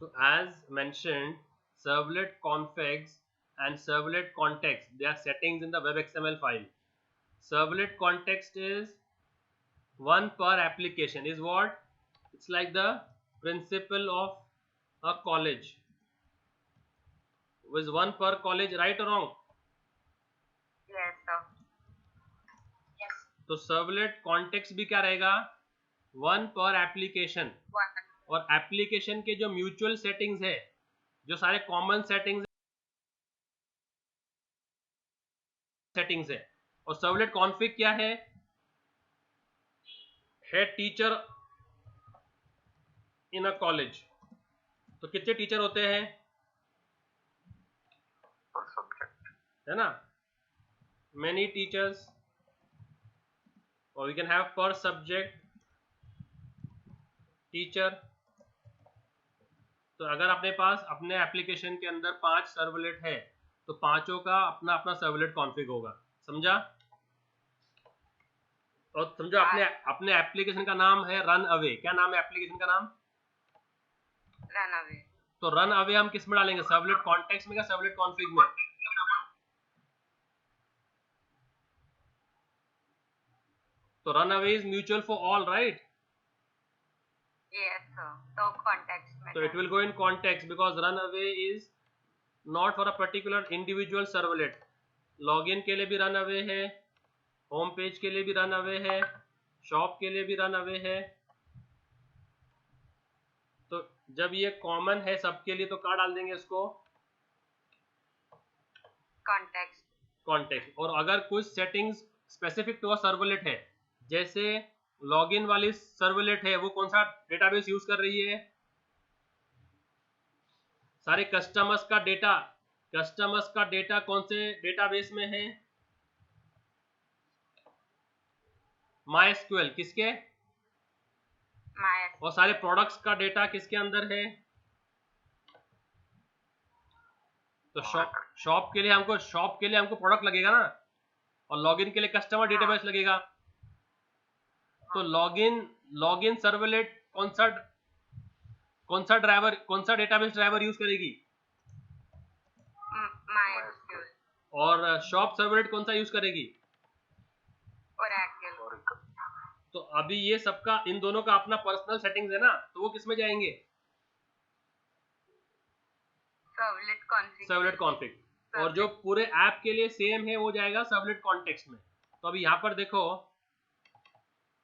So as mentioned, servlet configs and servlet context, they are settings in the WebXML file. Servlet context is one per application. Is what? It's like the principal of a college. Is one per college, right or wrong? Yes, sir. Yes. तो servlet context भी क्या रहेगा? One पर application. और application के जो mutual settings है, जो सारे कॉमन सेटिंग्स है, और सर्वलेट कॉन्फ़िग क्या है? टीचर इन अ कॉलेज. तो कितने टीचर होते हैं? पर सब्जेक्ट, है ना? मेनी टीचर्स, और वी कैन हैव पर सब्जेक्ट टीचर. तो अगर अपने पास अपने एप्लीकेशन के अंदर 5 सर्वलेट है, तो पांचों का अपना अपना सर्वलेट कॉन्फ़िग होगा. समझा? और समझो अपने अपने एप्लीकेशन का नाम है रन अवे. क्या नाम है एप्लीकेशन का नाम? Run away. तो रन अवे हम किस में डालेंगे? सर्वलेट कॉन्टेक्स्ट में या सर्वलेट कॉन्फ़िग में? तो run away is mutual for all, right? Yes, sir. तो context में. So it will go in context because run away is not for a particular individual servlet. Login के लिए भी run away है, home page के लिए भी run away है, शॉप के लिए भी रन अवे है. तो जब ये कॉमन है सबके लिए, तो कहाँ डाल देंगे इसको? कॉन्टेक्स्ट. और अगर कुछ settings specific to a servlet है, जैसे लॉगिन वाली सर्वलेट है, वो कौन सा डेटाबेस यूज कर रही है? सारे कस्टमर्स का डेटा कौन से डेटाबेस में है? MySQL. किसके? MySQL. और सारे प्रोडक्ट्स का डेटा किसके अंदर है? तो शॉप के लिए हमको प्रोडक्ट लगेगा ना, और लॉगिन के लिए कस्टमर डेटाबेस लगेगा. तो लॉगिन सर्वलेट कौन सा डेटाबेस ड्राइवर यूज करेगी? MySQL. और शॉप सर्वलेट कौन सा यूज करेगी? Oracle. तो अभी ये सबका, इन दोनों का अपना पर्सनल सेटिंग्स है ना, तो वो किसमें जाएंगे? Servlet config. और जो पूरे ऐप के लिए सेम है, वो जाएगा सर्वलेट कॉन्टेक्स्ट में. तो अभी यहां पर देखो,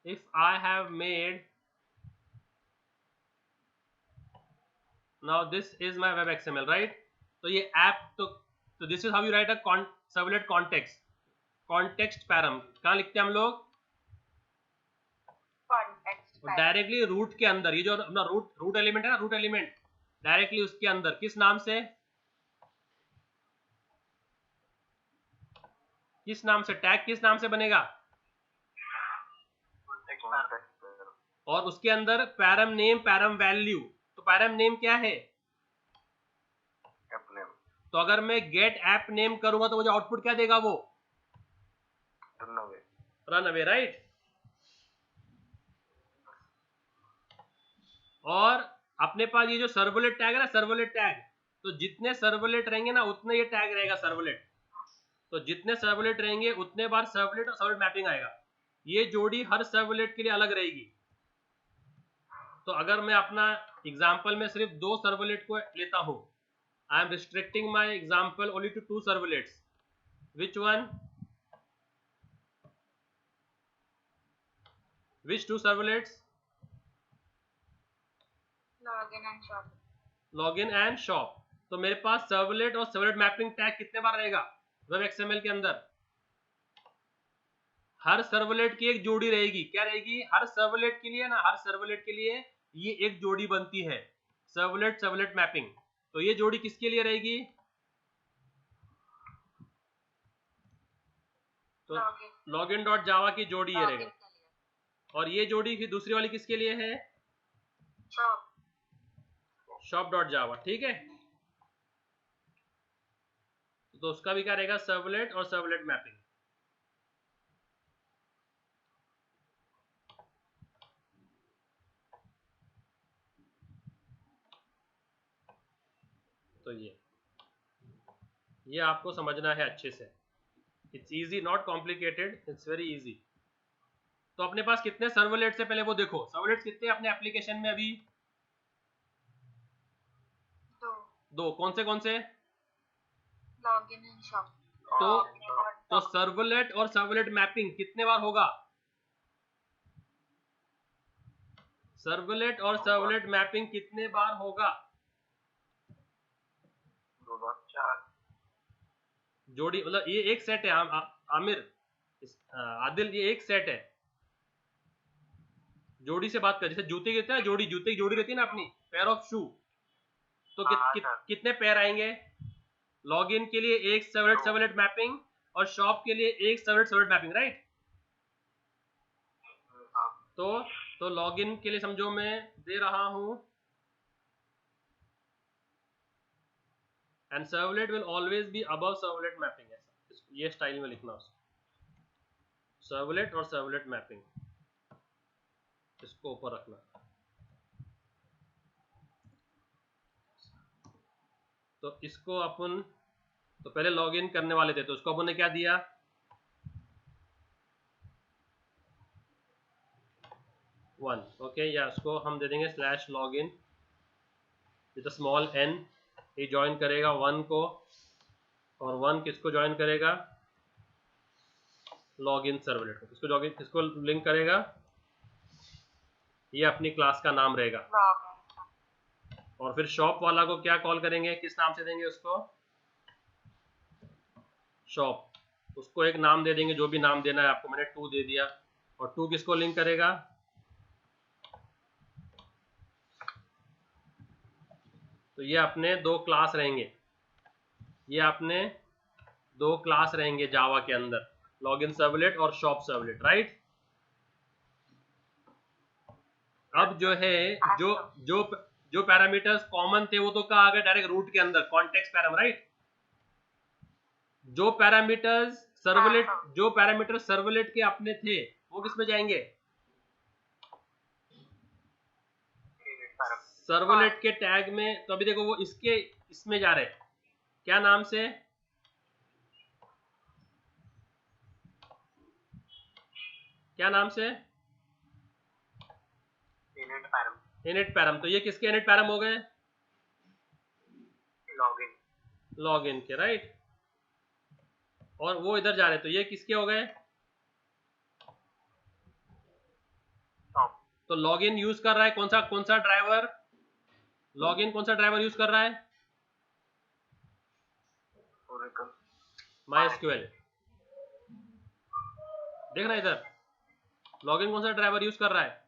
if I have made, now this is my web XML, right? तो ये ऐप, तो this is how you right a servlet context param. कहां लिखते हैं हम लोग? डायरेक्टली रूट के अंदर. ये जो अपना रूट एलिमेंट है ना, रूट एलिमेंट, डायरेक्टली उसके अंदर किस नाम से टैग किस नाम से बनेगा? और उसके अंदर पैरम नेम, पैरम वैल्यू. तो पैरम नेम क्या है? App name. तो अगर मैं गेट ऐप नेम करूंगा, तो मुझे आउटपुट क्या देगा? वो रन अवे, राइट? और अपने पास ये जो सर्वलेट टैग है ना, सर्वलेट टैग, तो जितने सर्वलेट रहेंगे ना, उतने ये टैग रहेगा सर्वलेट. तो जितने सर्वलेट रहेंगे, उतने बार सर्वलेट और सर्वलेट मैपिंग आएगा. ये जोड़ी हर सर्वलेट के लिए अलग रहेगी. तो अगर मैं अपना एग्जाम्पल में सिर्फ 2 सर्वलेट को लेता हूं, I am restricting my example only to 2 servlets. Which one? Which 2 servlets? Login and shop. Login and shop. तो मेरे पास सर्वलेट और सर्वलेट मैपिंग टैग कितने बार रहेगा वेब एक्सएमएल के अंदर? हर सर्वलेट की एक जोड़ी रहेगी. क्या रहेगी? हर सर्वलेट के लिए ना, हर सर्वलेट के लिए ये एक जोड़ी बनती है, सर्वलेट मैपिंग. तो ये जोड़ी किसके लिए रहेगी? तो login.java की जोड़ी ये रहेगा. और ये जोड़ी फिर दूसरी वाली किसके लिए है? shop.java. ठीक है? तो उसका भी क्या रहेगा? सर्वलेट और सर्वलेट मैपिंग. ये आपको समझना है अच्छे से। It's easy, not complicated, it's very easy. तो अपने पास कितने सर्वलेट्स है पहले वो देखो। सर्वलेट्स कितने अपने एप्लीकेशन में अभी? दो। कौन से? Login and shop. तो सर्वलेट और सर्वलेट मैपिंग कितने बार होगा? सर्वलेट और सर्वलेट मैपिंग कितने बार होगा? 2 बार 4 जोड़ी, मतलब ये एक सेट है आमिर, आदिल, ये एक सेट है। जोड़ी से बात कर, जैसे जूते कहते हैं जोड़ी, जूते की जोड़ी रहती है ना अपनी, पेयर ऑफ शू। तो कितने पेयर आएंगे? लॉगिन के लिए एक सर्वलेट मैपिंग और शॉप के लिए एक सर्वलेट मैपिंग, राइट? तो लॉगिन के लिए समझो मैं दे रहा हूं, and servlet will always be above servlet mapping. ऐसा ये स्टाइल में लिखना उसको, सर्वलेट और सर्वलेट मैपिंग, इसको ऊपर रखना। तो इसको अपन तो पहले लॉगिन करने वाले थे, तो उसको अपन ने क्या दिया? वन। ओके, या उसको हम दे देंगे /login विद स्मॉल n। ये ज्वाइन करेगा 1 को, और 1 किसको ज्वाइन करेगा? लॉगिन सर्वलेट को। किसको लिंक करेगा? ये अपनी क्लास का नाम रहेगा। और फिर शॉप वाला को क्या कॉल करेंगे, किस नाम से देंगे उसको? शॉप। उसको एक नाम दे देंगे, जो भी नाम देना है आपको, मैंने 2 दे दिया। और 2 किसको लिंक करेगा? तो ये अपने 2 क्लास रहेंगे, ये अपने 2 क्लास रहेंगे जावा के अंदर, लॉगिन सर्वलेट और शॉप सर्वलेट, राइट? अब जो है, जो पैरामीटर्स कॉमन थे वो तो कहाँ आ गए डायरेक्ट रूट के अंदर, कॉन्टेक्स्ट पैराम, राइट? जो पैरामीटर सर्वलेट के अपने थे वो किस में जाएंगे? सर्वलेट के टैग में। तो अभी देखो वो इसमें जा रहे, क्या नाम से? Init param. तो ये किसके इनिट पैरम हो गए? लॉगिन के, राइट? और वो इधर जा रहे, तो ये किसके हो गए? तो लॉगिन यूज कर रहा है कौन सा ड्राइवर? लॉगिन कौन सा ड्राइवर यूज कर रहा है? MySQL। देखना इधर, लॉगिन कौन सा ड्राइवर यूज कर रहा है?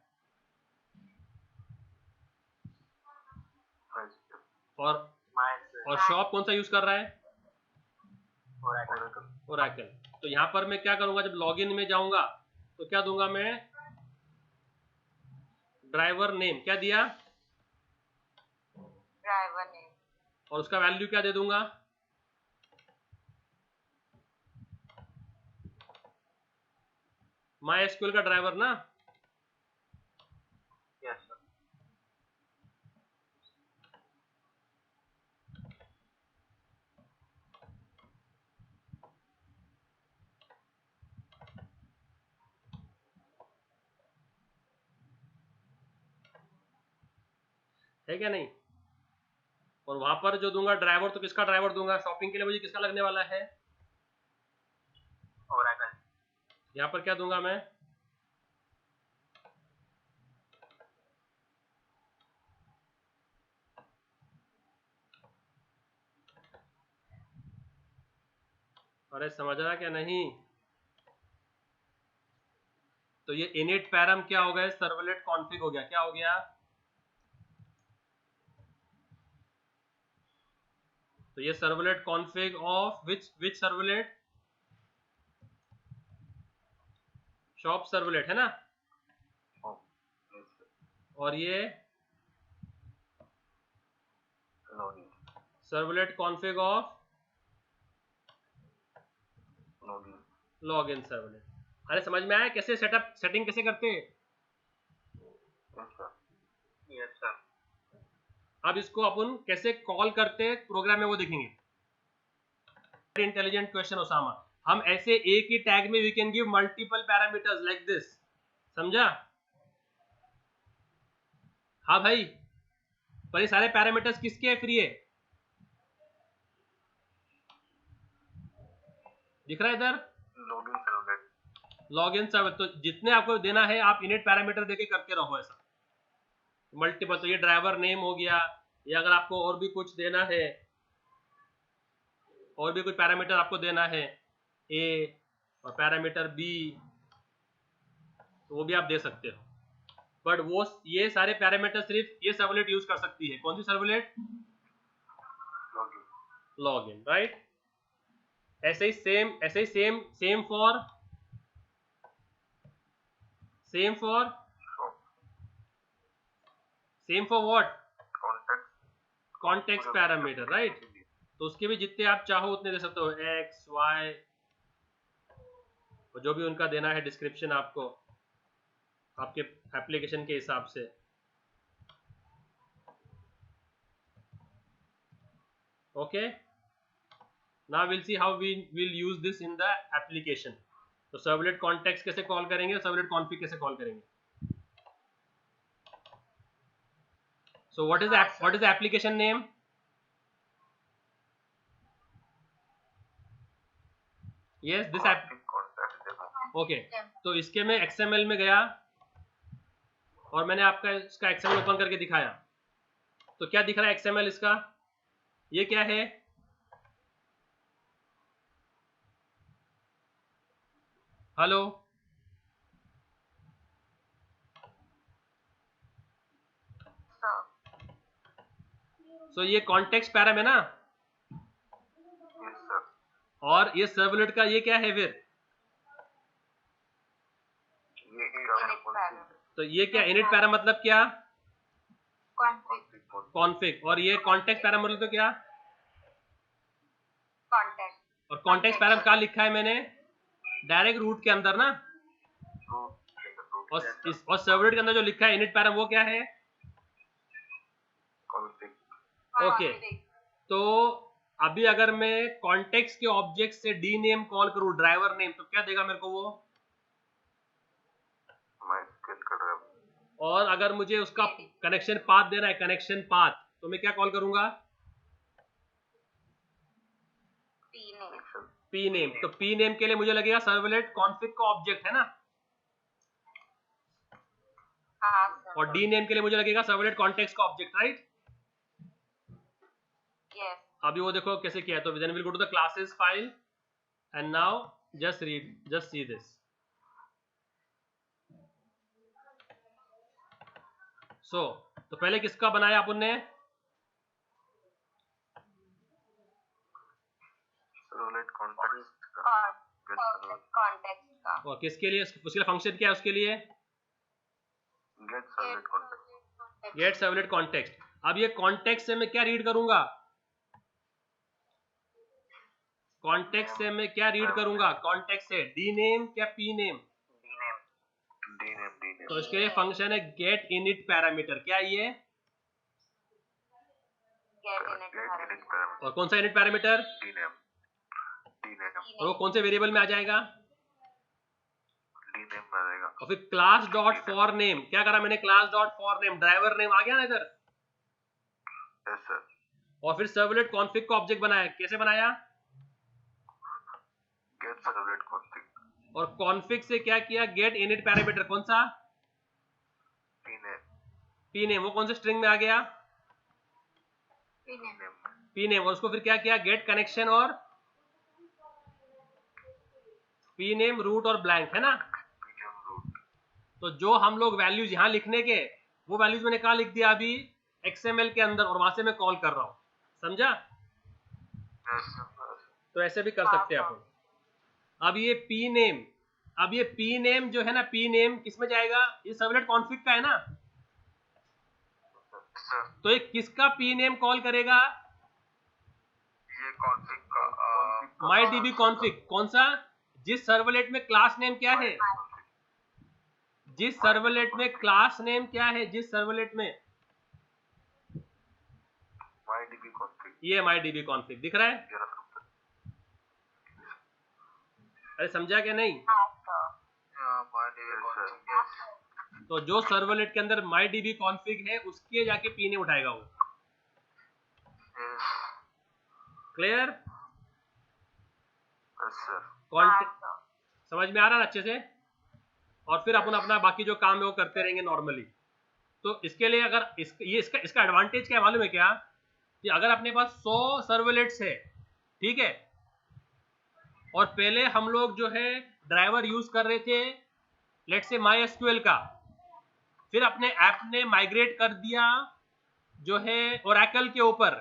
और शॉप कौन सा यूज कर रहा है? ओरेकल। तो यहां पर मैं क्या करूंगा, जब लॉगिन में जाऊंगा तो क्या दूंगा मैं? Driver name. क्या दिया? Driver name. और उसका वैल्यू क्या दे दूंगा? MySQL का ड्राइवर ना? Yes sir. है क्या नहीं? और वहां पर जो दूंगा ड्राइवर, तो किसका ड्राइवर दूंगा? शॉपिंग के लिए मुझे किसका लगने वाला है? ओरेकल। यहां पर क्या दूंगा मैं? अरे समझ रहा क्या नहीं? तो ये इनिट पैरम क्या हो गया? सर्वलेट कॉन्फ़िग हो गया। क्या हो गया? तो ये servlet config of which servlet? Shop servlet है ना? और ये servlet config of log n servlet. अरे समझ में आया कैसे सेटिंग कैसे करते हैं? Yes sir. अब इसको अपन कैसे कॉल करते हैं प्रोग्राम में वो देखेंगे। इंटेलिजेंट क्वेश्चन ओसामा, हम ऐसे एक ही टैग में we can give multiple parameters like this, समझा? हाँ भाई, पर ये सारे पैरामीटर्स किसके है फिर? ये दिख रहा है इधर, लॉग इन सर्वलेट। तो जितने आपको देना है आप इनिट पैरामीटर देके करते रहो ऐसा मल्टीपल। तो ये ड्राइवर नेम हो गया, या अगर आपको और भी कुछ देना है, और भी कुछ पैरामीटर आपको देना है ए और पैरामीटर बी, तो वो भी आप दे सकते हो। बट वो ये सारे पैरामीटर सिर्फ ये सर्वलेट यूज कर सकती है। कौन सी सर्वलेट? Login, right. ऐसे ही same for what? Context parameter, right. तो उसके भी जितने आप चाहो उतने दे सकते हो, एक्स वाई, जो भी उनका देना है डिस्क्रिप्शन आपको आपके एप्लीकेशन के हिसाब से। Okay, now will see how we will use this in the application. तो सर्वलेट कॉन्टेक्स्ट कैसे कॉल करेंगे, सर्वलेट कॉन्फिग कैसे कॉल करेंगे? So what is the application name? Yes, this app. Okay, तो इसके में XML में गया और मैंने आपका इसका XML ओपन करके दिखाया। तो क्या दिख रहा है XML इसका? ये क्या है? हेलो, तो ये कॉन्टेक्स्ट पैराम है ना? और ये सर्वलेट का ये क्या है फिर? तो ये क्या इनिट पैरा मतलब क्या? कॉन्फिग। और ये कॉन्टेक्स्ट पैरा मतलब तो क्या? और कॉन्टेक्स्ट पैरा कहाँ लिखा है मैंने? डायरेक्ट रूट के अंदर ना। और सर्वलेट के अंदर जो लिखा है इनिट पैरा वो क्या है? ओके, तो अभी अगर मैं कॉन्टेक्स्ट के ऑब्जेक्ट से डी नेम कॉल करूं, ड्राइवर नेम, तो क्या देगा मेरे को वो? और अगर मुझे उसका कनेक्शन पाथ देना है, कनेक्शन पाथ, तो मैं क्या कॉल करूंगा? P name. तो पी नेम के लिए मुझे लगेगा सर्वलेट कॉन्फिग का ऑब्जेक्ट है ना, और डी नेम के लिए मुझे लगेगा सर्वलेट कॉन्टेक्स्ट का ऑब्जेक्ट, राइट? अभी वो देखो कैसे किया है। तो then will go to the classes file and now just see this. So तो पहले किसका बनाया अपन ने? और किसके लिए? उसके लिए फंक्शन क्या है उसके लिए? Gate servlet context. अब ये कॉन्टेक्स्ट से मैं क्या रीड करूंगा? कॉन्टेक्स्ट से मैं क्या रीड करूंगा? कॉन्टेक्स्ट से डी नेम क्या पी नेम? तो इसके लिए फंक्शन है गेट इनिट पैरामीटर। क्या ये? और कौन सा इनिट पैरामीटर? और वो कौन से वेरिएबल में आ जाएगा? और फिर क्लास डॉट फॉर नेम, क्या करा मैंने? Class dot for name, driver name आ गया ना इधर। और फिर सर्वलेट कॉन्फिग का ऑब्जेक्ट बनाया। कैसे बनाया? Get servlet config. और कॉन्फिग से क्या किया? Get init parameter. कौन सा? P name. वो कौन से स्ट्रिंग में आ गया? P name. और उसको फिर क्या किया? गेट कनेक्शन और पी नेम रूट और ब्लैंक, है ना? तो जो हम लोग वैल्यूज यहां लिखने के, वो वैल्यूज मैंने कहा लिख दिया अभी XML के अंदर, और वहां से मैं कॉल कर रहा हूं। समझा? तो ऐसे भी कर सकते हैं अपन। अब ये पी नेम जो है ना, पी नेम किस में जाएगा? ये सर्वलेट कॉन्फिग का है ना, तो ये किसका पी नेम कॉल करेगा? ये कॉन्फिग का माई डीबी कॉन्फिग। कौन सा? जिस सर्वलेट में क्लास नेम क्या है? जिस सर्वलेट में क्लास नेम क्या है? जिस सर्वलेट में MyDB config. ये MyDB config दिख रहा है? ये रहा सर. अरे समझा क्या नहीं? हाँ सर। MyDB config. Yes. तो जो सर्वलेट के अंदर MyDB config है उसके जाके P नहीं उठाएगा वो. Yes. क्लियर? Yes sir. हाँ सर। समझ में आ रहा है अच्छे से? और फिर अपन अपना बाकी जो काम है वो करते रहेंगे नॉर्मली. तो इसके लिए अगर इसका एडवांटेज क्या है मालूम है क्या? कि अगर अपने पास 100 सर्वलेट्स है, ठीक है, और पहले हम लोग जो है ड्राइवर यूज कर रहे थे लेट्स से MySQL का, फिर अपने ऐप ने माइग्रेट कर दिया जो है ओरेकल के ऊपर.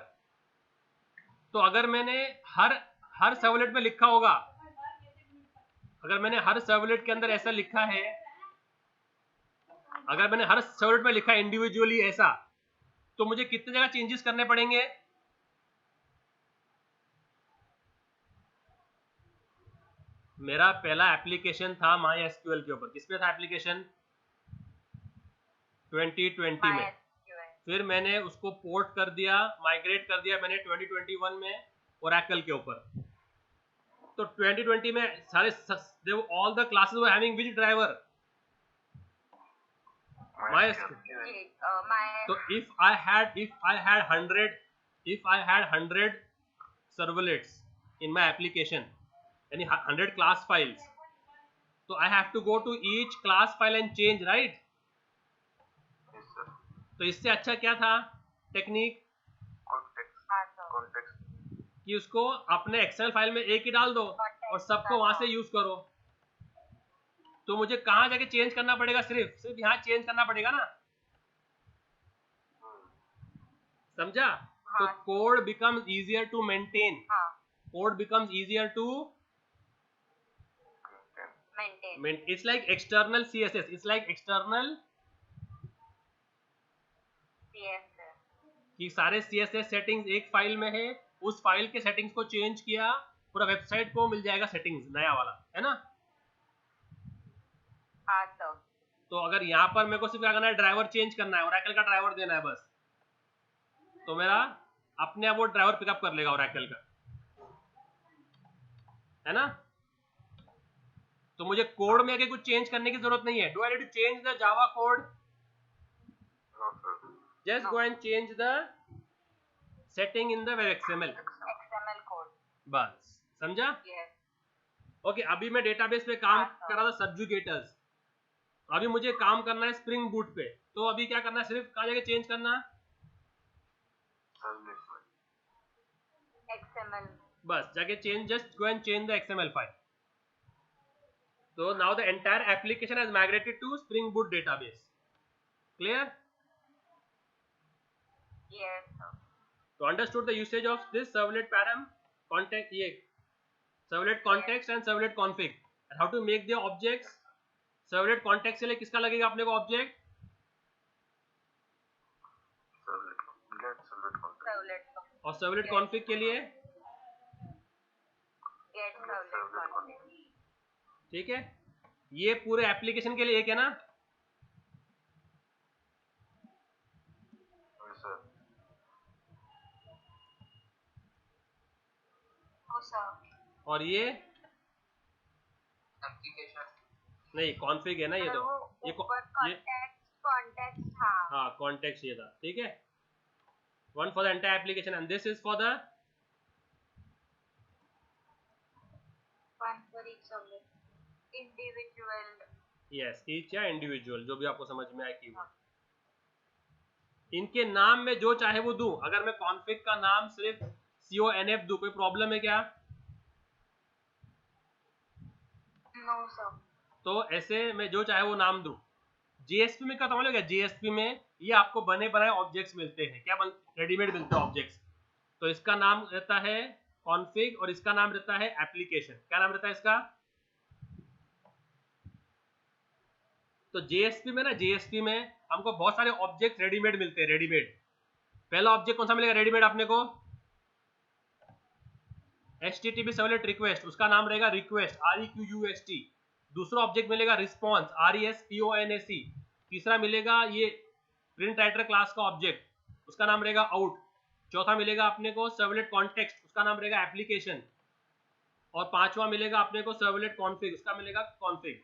तो अगर मैंने हर सर्वलेट में लिखा होगा, अगर मैंने हर सर्वलेट के अंदर ऐसा लिखा है, अगर मैंने हर सर्वलेट में लिखा इंडिविजुअली ऐसा, तो मुझे कितने जगह चेंजेस करने पड़ेंगे? मेरा पहला एप्लीकेशन था MySQL के ऊपर. किस पे था एप्लीकेशन? 2020 में. फिर मैंने उसको पोर्ट कर दिया, माइग्रेट कर दिया मैंने 2021 में ओरेकल के ऊपर. तो 2020 में सारे all the classes were having which driver? MySQL. तो if I had 100 servlets in my application, यानी 100 class files, तो I have to go to each class file and change, right? Yes sir. तो इससे अच्छा क्या था टेक्निक? Context. कि उसको अपने एक्सेल फाइल में एक ही डाल दो और सबको वहां से यूज करो. तो मुझे कहाँ जाके चेंज करना पड़ेगा? सिर्फ यहाँ चेंज करना पड़ेगा ना. समझा? तो code becomes easier to maintain. Code becomes easier to maintain. It's like external CSS. It's like external कि सारे CSS सेटिंग्स एक फाइल में है, उस फाइल के सेटिंग्स को चेंज किया, पूरा वेबसाइट को मिल जाएगा सेटिंग्स नया वाला, है ना? तो अगर यहाँ पर मेरे को सिर्फ क्या करना है, ड्राइवर चेंज करना है, ओरेकल का ड्राइवर देना है बस, तो मेरा अपने आप वो ड्राइवर पिकअप कर लेगा ओरेकल का, है ना? तो मुझे कोड में आगे कुछ चेंज करने की जरूरत नहीं है. Do I need to change the Java code? No sir. Just go and change the setting in the web XML. Code. बस समझा? Yes. ओके. अभी मैं डेटाबेस पे काम कर रहा था, सब्जुगेटर्स. अभी मुझे काम करना है स्प्रिंग बूट पे, तो अभी क्या करना है, सिर्फ कहाँ जाके चेंज करना है, XML. बस जाके change, just go and change the XML file. So now the entire application has migrated to Spring Boot database. Clear? Yes sir. So understood the usage of this servlet param, context, ये servlet context and servlet config, and how to make the objects. servlet context के लिए किसका लगेगा अपने को object? Servlet. और servlet config के लिए Get servlet config. ठीक है. ये पूरे एप्लीकेशन के लिए एक है ना? Yes sir. Oh sir. और ये Application. नहीं, कॉन्फ़िग है ना ये. तो ये context हाँ. हाँ, कॉन्टेक्स्ट ये था. ठीक है. One for the entire application and this is for the One for each servlet. Individual. yes, each या इंडिविजुअल, जो भी आपको समझ में आए कीवर्ड. इनके नाम में जो चाहे वो दूं. अगर मैं कॉन्फ़िग का नाम सिर्फ CONF दूं, कोई प्रॉब्लम है क्या? No sir. तो ऐसे मैं जो चाहे वो नाम दूं. JSP में क्या समझ गया? JSP में ये आपको बने बनाए ऑब्जेक्ट्स मिलते हैं. क्या रेडीमेड मिलते हैं ऑब्जेक्ट्स. तो इसका नाम रहता है कॉन्फ़िग और इसका नाम रहता है एप्लीकेशन. क्या नाम रहता है इसका? तो JSP में ना, JSP में हमको बहुत सारे ऑब्जेक्ट रेडीमेड मिलते हैं. रेडीमेड पहला ऑब्जेक्ट कौन सा मिलेगा रेडीमेड अपने को? HTTP सर्वलेट रिक्वेस्ट, उसका नाम रहेगा रिक्वेस्ट, REQUST. दूसरा ऑब्जेक्ट मिलेगा रिस्पॉन्स, RESPONSE. तीसरा मिलेगा ये प्रिंट राइटर क्लास का ऑब्जेक्ट, उसका नाम रहेगा आउट. चौथा मिलेगा अपने को सर्वलेट कॉन्टेक्स्ट, उसका नाम रहेगा एप्लीकेशन, और पांचवा मिलेगा अपने को सर्वलेट कॉन्फ़िग, उसका मिलेगा कॉन्फ़िग।